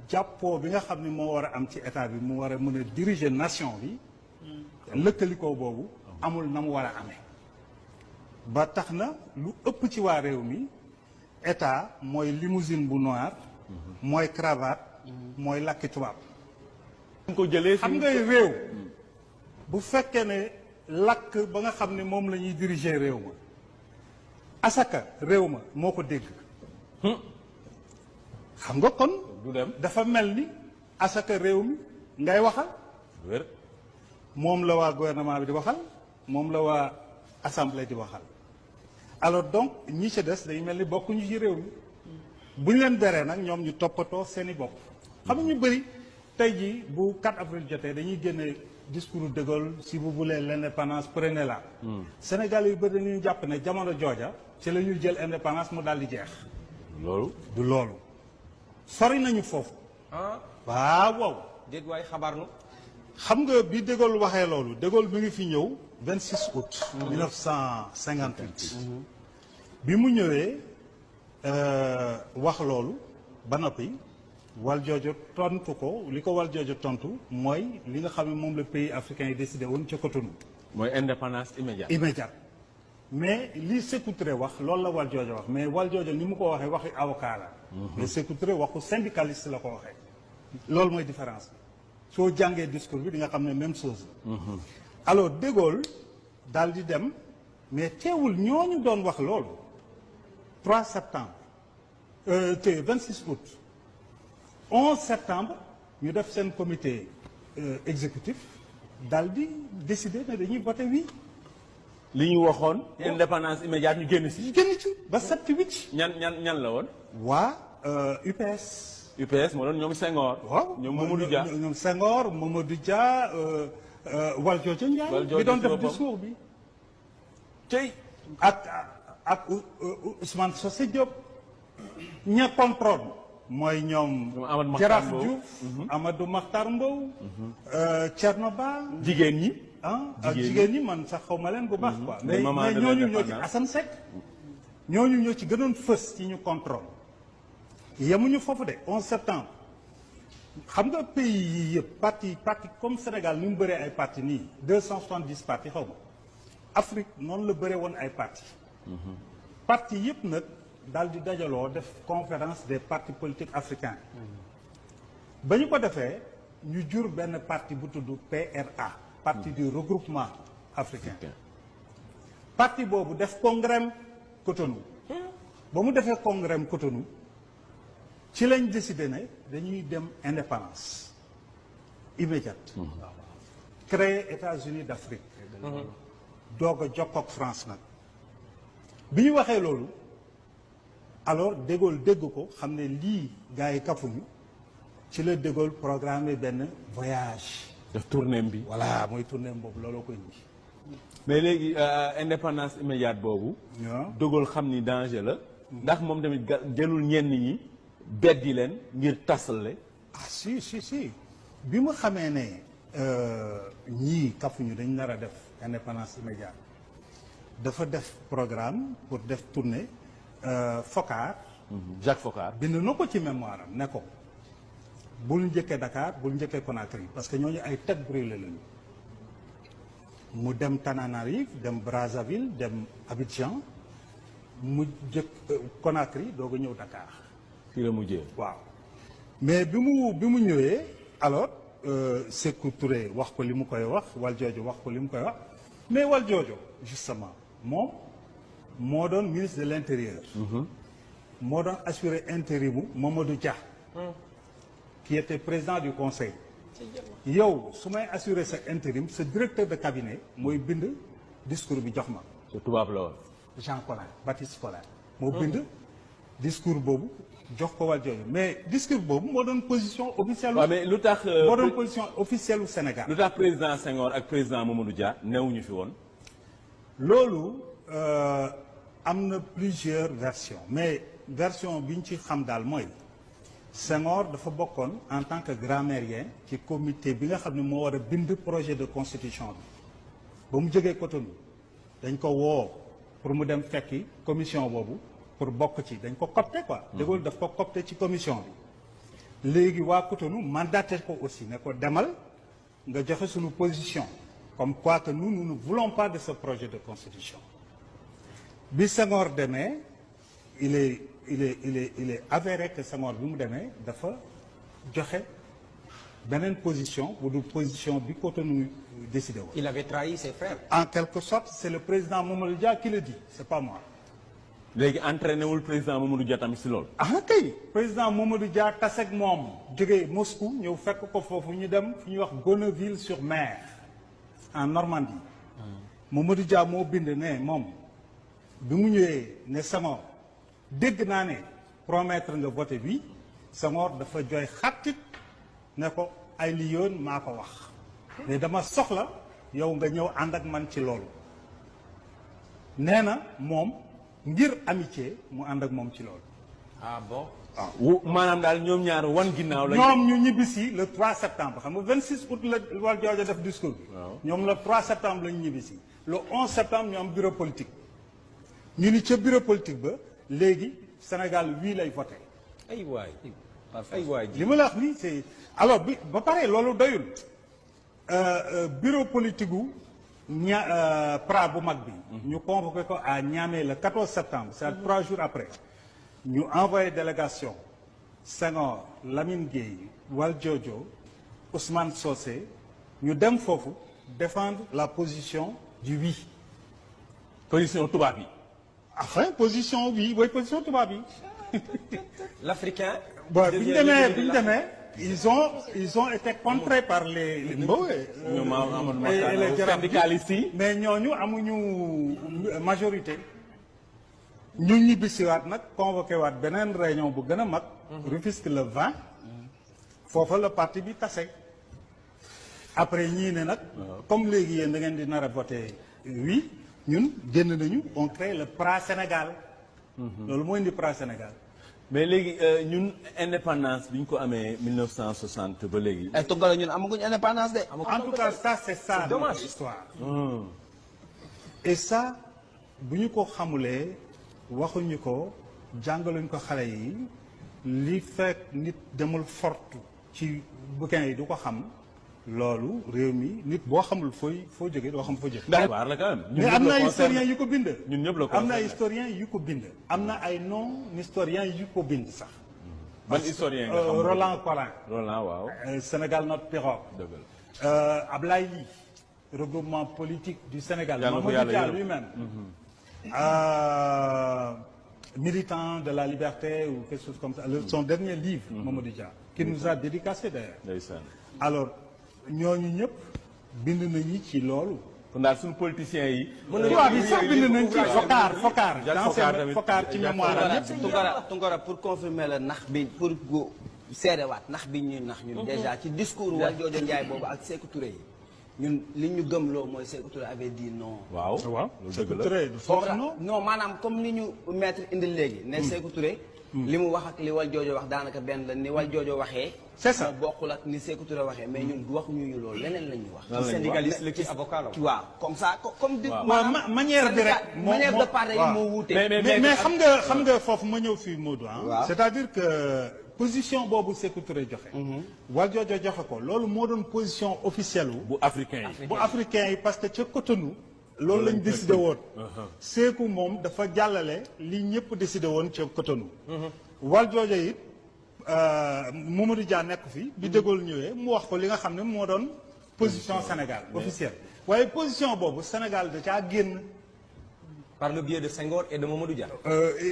jàppoo bi nga xam ne moo war a am ci état bi mu war a mën a diriger nation bi lëkkalikoo boobu amul na mu war a amee ba tax na lu ëpp ci waa réew mi état mooy limousine bu noir mooy cravate mooy làkki tubaab ko jëlee xam ngay réew bu fekkee ne làkk ba nga xam ne moom la ñuy diriger réew ma asaka réew ma moo ko dégg xam nga kon du dem dafa mel ni asaka réew mi ngay waxal wér moom la waa gouvernement bi di waxal moom la waa assemblée di waxal alors donc ñi ci des day mel ni bokkuñu ci réew mi bu ñu leen beree nag ñoom ñu toppatoo seeni bopp xam nga ñu bëri tey jii bu 4 avril jotee dañuy génne discours de Gaulle si vous voulez l'indépendance prenez-la Sénégal yu bëri dañuy jàpp ne jamono jooja ci la ñuy jël indépendance mu daal di jeex loolu du loolu sori nañu foofu waaw waaw déet waay xabaar nu xam nga bi de Gaulle waxee loolu de Gaulle mi ngi fi ñëw 26 août 1958 bi mu ñëwee wax loolu ba noppi Valdiodio tontu ko li ko Valdiodio tontu mooy li nga xam ne moom la pays africain yi décidé woon ca Cotonou mooy indépendance immédiate immédiate mais li Sékou Touré wax loolu la Valdiodio wax mais Valdiodio ni mu ko waxee waxi avocat la mais Sékou Touré waxu syndicaliste la ko waxee loolu mooy différence bi soo jàngee discours bi di nga xam ne même chose la alors de Gaulle daal di dem mais teewul ñooñu doon wax loolu 3 septembre te 26 août 11 septembre ñu def seen comité exécutif daal di décider ne dañuy voté oui. li ñu waxoon indépendance immédiate ñu génn si génn ci ba 7-8. ñan la woon waa UPS. UPS moo doon ñoom Senghor waaw ñoom Mamadou Dia ñoom Senghor Mamadou Dia Valdiodio Ndiaye bi doon def discours bi tey ak Ousmane Socé Diop ña contrôle mooy ñoom Jaraaf Diouf Amadou Makhtar Mbow Thierno Ba jigéen ñi ak jigéen ñi man sax xaw ma leen bu baax quoi mais ñooñu ñoo ci Assane Seck ñooñu ñoo ci gënoon fës ci ñu contrôle yemuñu foofu de 11 septembre xam nga pays yii yëpp parti comme Sénégal ni mu bëree ay parti nii 270 parti xaw ma Afrique noonu la bëree woon ay parti parti yëpp nag daal di dajaloo def conférence des partis politiques africains ba ñu ko defee ñu jur benn parti bu tudd PRA parti du regroupement africain parti boobu def congrès Cotonou ba mu defee congrès Cotonou ci lañ décidé ne dañuy dem indépendance immédiate créer États-Unis d'Afrique doog a jokkoo ak France nag bi ñu waxee loolu alors de Gaulle dégg ko xam ne lii gars yi kafuñu ci la de Gaulle programmé benn voyage def tournée bi voilà mooy tournée boobu looloo koy indi mais léegi indépendance immédiate boobu de Gaulle xam ni danger la ndax moom tamit jëlul ñenn ñi beddi leen ngir tasale si bi mu xamee ne ñii kafuñu dañ nar a def indépendance immédiate dafa def programme pour def tournée Foccart Jacques Foccart bind na ko ci mémoire am ne ko bul njëkkee Dakar bul njëkkee Conakry parce que ñooñu ay tête brûlée lañu mu dem Tananarive dem Brazzaville dem Abidjan mu jëkk Conakry doog a ñëw Dakar fii la mujjee waaw mais bi mu ñëwee alors Sékou Touré wax ko li mu koy wax Valdiodio wax ko li mu koy wax mais Valdiodio justement moom moo doon ministre de l'intérieur moo doon assuré intérimu Mamadou Dia qui était président du conseil yow su may assuré sa intérim sa directeur de cabinet mooy bind discours bi jox ma te tubaab la woon Jean Collin Baptiste Collin moo bind discours boobu jox ko Valdiodio mais discours boobu moo doon position officielle mais lu tax moo doon position officielle u Sénégal lu tax président Senghor ak président Mamadou Dia newuñu fi woon loolu am na plusieurs versions mais version bi ñu ci xam daal mooy Senghor dafa bokkoon en tant que grammairien ci comité bi nga xam ne moo war a bind projet de constitution bi ba mu jógee Cotonou dañ ko woo pour mu dem fekki commission boobu pour bokk ci dañ ko copté quoi. De Gaulle daf ko copté ci commission bi léegi waa Cotonou mandaté ko aussi ne ko demal nga joxe suñu position comme quoi que nous ne voulons pas de ce projet de constitution bi Senghor demee il est avéré que Senghor bi mu demee dafa joxe beneen position bu dul position bi Cotonou décidé woon. Il avait trahi ses frères. En quelque sorte c'est le président Mamadou Dia qui le dit c'est pas moi. léegi entraîné wul président Mamadou Dia tamit si loolu. ah kay président Mamadou Dia taseeg moom jógee Moscou ñëw fekk ko foofu ñu dem fu ñuy wax Bonneville-sur-Mer en Normandie. Mamadou Dia moo bind ne moom bi mu ñëwee ne Senghor dégg naa ne promettre nga voté bi Senghor dafa jooy xattit ne ko ay li yoon maa ko wax mais dama soxla yow nga ñëw ànd ak man ci loolu nee na moom ngir amitié mu ànd ak moom ci loolu. Ah bon? maanaam daal ñoom ñaar wan ginnaaw la. ñoom ñu ñibbisi le 3 septembre xam nga 26 août la Valdiodio def discours bi. ñoom le 3 septembre la ñu ñibbisi. le 11 septembre ñu am bureau politique ñu ni ca bureau politique ba léegi Sénégal wii lay voté. ay waay ay waay li ma la wax nii c'est alors bi ba pare loolu doyul bureau politique gu Pra bu mag bi. ñu convoqué ko à Niamey le 14 septembre c'est 3 jours après. ñu envoyé délégation Senghor Lamine Gueye Valdiodio Ousmane Socé ñu dem foofu défendre la position du oui. position tubaab yi. enfin position oui mooy position tubaab yi. L'Africain. bon bi ñu demee ils ont été contrés par les syndicalistes yi. mais ñooñu amuñu majorité. ñu ñibbisiwaat nag convoqué waat beneen réunion bu gën a mag. Rufisque le 20. foofa la parti bi tase. après ñii ne nag. comme léegi yéen da ngeen di nar a voté oui ñun génn nañu on crée le PRA Sénégal. loolu moo indi PRA Sénégal. mais léegi ñun indépendance bi ñu ko amee 1960 ba léegi. ay Tongara ñun amaguñ indépendance de. en tout cas ça c'est ça notre histoire. et ça bu ñu ko xamulee. waxuñu ko jàngaluñ ko xale yi li fekk nit demul fortu ci bouquin yi du ko xam loolu réew mi nit boo xamul foo jógee doo xam foo jógee. ndax waar la quand même. mais am na ay historiens yu ko bind. ñun ñëpp la ko am na ay historiens yu ko bind. am na ay non historiens yu ko bind sax. ban historien nga xam Roland Collin. Roland waaw. Sénégal notre pirogue. dëgg la. Ablaye Ly regroupement politique du Sénégal. yàlla ko yàlla yërëm lui-même. Militant de la liberté ou quelque chose comme ça son dernier livre. Mamadou Dia qui nous a dédicacé d'ailleurs. ndeysaan. alors ñooñu ñëpp bind nañu ci loolu. kon daal suñu politiciens yi. tubaab yi sax bind nañ ci Foccart Foccart ci mémoire am yëpp. Tongara pour confirmer la nax bi pour seedewaat nax bi ñuy nax ñun déjà ci discours Valdiodio Ndiaye boobu ak Sékou Touré yi ñun li ñu gëmloo mooy Sékou Touré avait dit non. waaw waaw loolu dëgg la. foofu non maanaam comme li ñu maître indil léegi. ne Sékou Touré. li mu wax ak li Valdiodio wax daanaka benn la ni Valdiodio waxee. c'est ça moo bokkul ak ni Sékou Touré waxee mais ñun waxuñu ñu loolu leneen la ñuy wax. lan la ñuy wax syndicaliste la ci avocat la. waaw comme ça comme. manière bi rek manière de parler yi moo wuute. mais xam nga foofu ma ñëw fii Modou ah. c'est-à-dire que position boobu Sékou Touré joxe. Valdiodio joxe ko loolu moo doon position officielle wu. bu africain yi. bu africain yi parce que ca Cotonou. loolu lañ décidé woon. Sékou moom dafa jàllale li ñëpp décidé woon ca Cotonou. Valdiodio it Mamadou Dia nekk fi. bi De Gaulle ñëwee mu wax ko li nga xam ne moo doon position Sénégal officielle. waaye position boobu Sénégal da caa génn. par le biais de Senghor et de Mamadou Dia.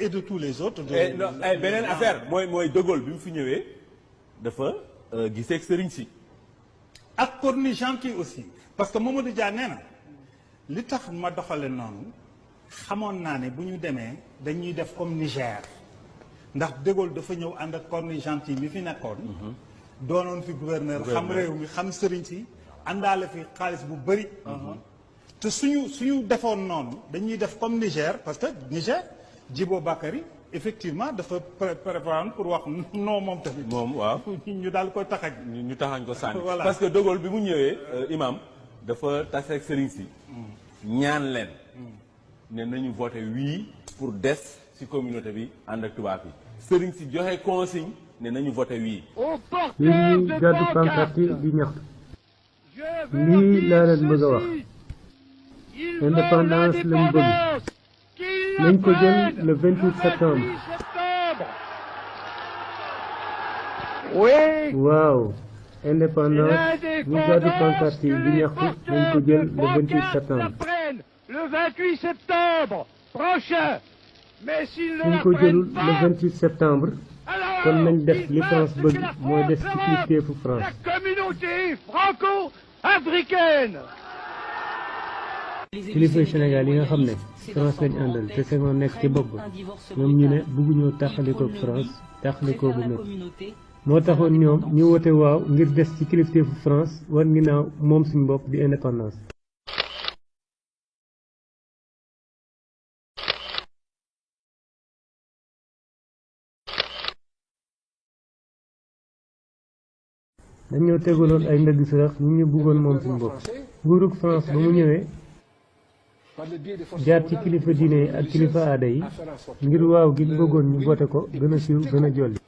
Et de tous les autres. beneen affaire mooy De Gaulle bi mu fi ñëwee dafa gisee ak sëriñ si. ak Cornu Gentil aussi parce que Mamadou Dia nee na li tax ma doxale noonu xamoon naa ne bu ñu demee dañuy def comme Niger ndax De Gaulle dafa ñëw ànd ak Cornu Gentil mi fi nekkoon. doonoon fi gouverneur xam réew mi xam sëriñ si àndaale fi xaalis bu bëri. te suñu defoon noonu dañuy def comme Niger parce que Niger Djibo Bakary effectivement dafa préparé pour wax non moom tamit. moom waaw ñu daal koy taxañ. ñu taxañ ko sànni. Voilà. parce que De Gaulle bi mu ñëwee imam dafa tase ak sëriñ si. ñaan leen. ne nañu voté oui pour des ci communauté bi ànd ak tubaab yi. sëriñ si joxe consigne ne nañu voté oui. yéen ñi gàddu pancarte yi di ñaxtu lii laa leen bëgg a wax indépendance lañ bëgg nañ ko jël le 28 septembre. waaw indépendance ñi gàddu pancarte yi di ñaxtu nañ ko jël le 28 septembre. Le 28 septembre prochain. Mais s'ils ne suñ la ko jëlul prennent le pas, 28 septembre kon nañ def li France bëgg mooy des ci kilifteefu France. la communauté franco-africaine. kilifay Sénégal yi nga xam ne France lañ àndal te Senghor nekk ci bopp ba ñoom ñu ne bëgguñoo tàqalikoo France tàqalikoo bu métti moo taxoon ñoom ñu wote waaw ngir des ci kilifteefu France wan ginnaaw moom suñu bopp di indépendance. dañoo tegaloon ay ndëgg sërëx ñu ñu bëggoon moom suñu bopp nguurug France ba mu ñëwee jaar ci kilifa diine yi ak kilifa aada yi ngir waaw gi bëggoon ñu voté ko gën a siiw gën a jolli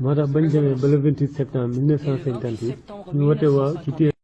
moo tax bañ demee ba le 28 septembre 1958 ñu wote waaw ci téere